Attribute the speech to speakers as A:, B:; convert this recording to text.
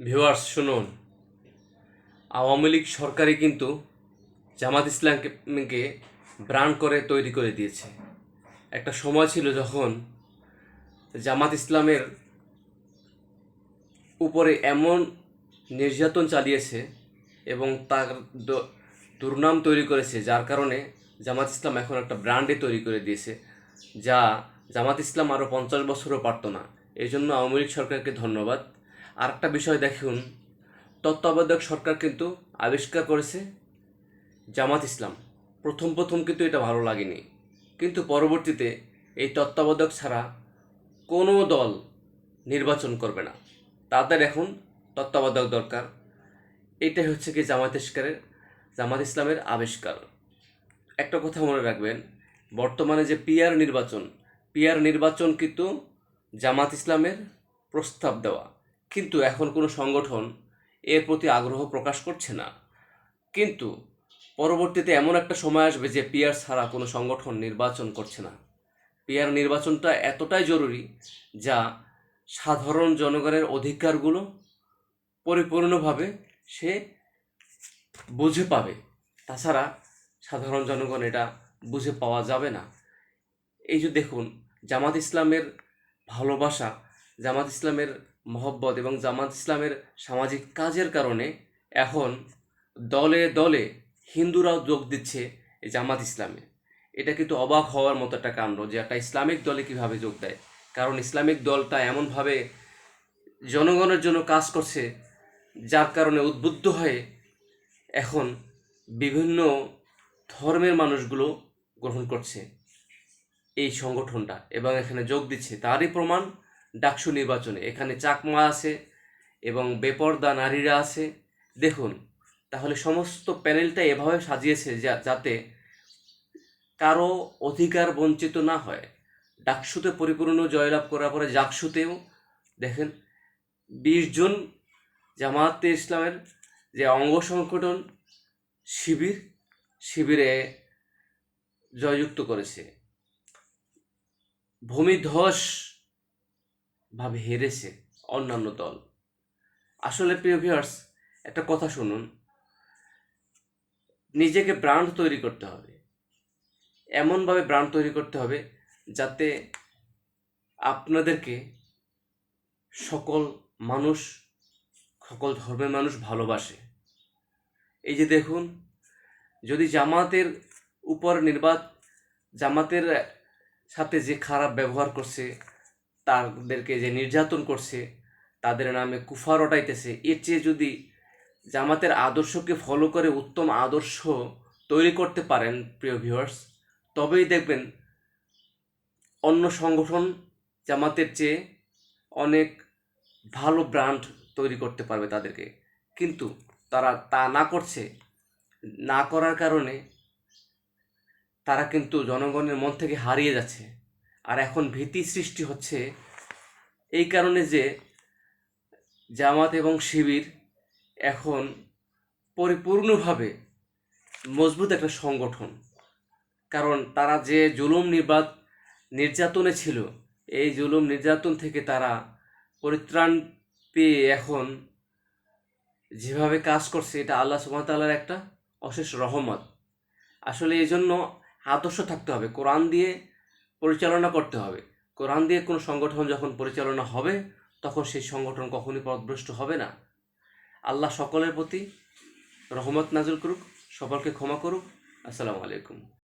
A: Viewers শুনুন, আওয়ামী লীগ সরকারই কিন্তু জামাত ইসলামকে ব্র্যান্ড করে তৈরি করে দিয়েছে। একটা সময় ছিল যখন জামাত ইসলামের উপরে এমন নির্যাতন চালিয়েছে এবং তার দুর্নাম তৈরি করেছে, যার কারণে জামাত ইসলাম এখন একটা ব্র্যান্ডে তৈরি করে দিয়েছে, যা জামাত ইসলাম আরও 50 বছরও পারত না। এই জন্য আওয়ামী লীগ সরকারকে ধন্যবাদ। আর একটা বিষয় দেখুন, তত্ত্বাবধায়ক সরকার কিন্তু আবিষ্কার করেছে জামাত ইসলাম। প্রথম প্রথম কিন্তু এটা ভালো লাগেনি, কিন্তু পরবর্তীতে এই তত্ত্বাবধায়ক ছাড়া কোনো দল নির্বাচন করবে না, তাদের এখন তত্ত্বাবধায়ক দরকার। এটাই হচ্ছে কি জামাত ইসলামের আবিষ্কার। একটা কথা মনে রাখবেন, বর্তমানে যে পিআর নির্বাচন কিন্তু জামাত ইসলামের প্রস্তাব দেওয়া, কিন্তু এখন কোনো সংগঠন এর প্রতি আগ্রহ প্রকাশ করছে না। কিন্তু পরবর্তীতে এমন একটা সময় আসবে যে পিআর ছাড়া কোনো সংগঠন নির্বাচন করছে না। পিআর নির্বাচনটা এতটাই জরুরি, যা সাধারণ জনগণের অধিকারগুলো পরিপূর্ণভাবে সে বুঝে পাবে। তাছাড়া সাধারণ জনগণ এটা বুঝে পাওয়া যাবে না। এই যে দেখুন, জামাত ইসলামের ভালোবাসা, জামাত ইসলামের মহব্বত এবং জামাত ইসলামের সামাজিক কাজের কারণে এখন দলে দলে হিন্দুরাও যোগ দিচ্ছে এই জামাত ইসলামে। এটা কিন্তু অবাক হওয়ার মতো একটা কাণ্ড যে একটা ইসলামিক দলে কিভাবে যোগ দেয়। কারণ ইসলামিক দলটা এমনভাবে জনগণের জন্য কাজ করছে, যার কারণে উদ্বুদ্ধ হয়ে এখন বিভিন্ন ধর্মের মানুষগুলো গ্রহণ করছে এই সংগঠনটা এবং এখানে যোগ দিচ্ছে। তারই প্রমাণ ডাকসু নির্বাচনে এখানে চাকমা আছে এবং বেপরদা নারীরা আছে। দেখুন, তাহলে সমস্ত প্যানেলটা এভাবে সাজিয়েছে যাতে কারো অধিকার বঞ্চিত না হয়। ডাকসুতে পরিপূর্ণ জয়লাভ করার পরে জাকসুতেও দেখেন 20 জন জামায়াতে ইসলামের যে অঙ্গ সংগঠন শিবিরে জয়যুক্ত করেছে। ভূমিধস ভাবে হেরেছে অন্যান্য দল। আসলে প্রিয় ভিউয়ার্স, একটা কথা শুনুন, নিজেকে ব্র্যান্ড তৈরি করতে হবে, এমনভাবে ব্র্যান্ড তৈরি করতে হবে যাতে আপনাদেরকে সকল মানুষ, সকল ধর্মের মানুষ ভালোবাসে। এই যে দেখুন, যদি জামাতের সাথে যে খারাপ ব্যবহার করছে, তাদেরকে যে নির্যাতন করছে, তাদের নামে কুফার রটাইতেছে, এর চেয়ে যদি জামাতের আদর্শকে ফলো করে উত্তম আদর্শ তৈরি করতে পারেন প্রিয় ভিউয়ার্স, তবেই দেখবেন অন্য সংগঠন জামাতের চেয়ে অনেক ভালো ব্র্যান্ড তৈরি করতে পারবে তাদেরকে। কিন্তু তারা তা না করার কারণে তারা কিন্তু জনগণের মন থেকে হারিয়ে যাচ্ছে। আর এখন ভীতি সৃষ্টি হচ্ছে এই কারণে যে জামাত এবং শিবির এখন পরিপূর্ণভাবে মজবুত একটা সংগঠন। কারণ তারা যে নির্যাতনে ছিল, এই জুলুম নির্যাতন থেকে তারা পরিত্রাণ পেয়ে এখন যেভাবে কাজ করছে, এটা আল্লাহ সুবহানাহু ওয়া তাআলার একটা অশেষ রহমত। আসলে এই জন্য আদর্শ থাকতে হবে, কোরআন দিয়ে পরিচালনা করতে হবে। কোরআন দিয়ে কোনো সংগঠন যখন পরিচালনা হবে, তখন সেই সংগঠন কখনই পথভ্রষ্ট হবে না। আল্লাহ সকলের প্রতি রহমত নাজিল করুক, সকলকে ক্ষমা করুক। আসসালামু আলাইকুম।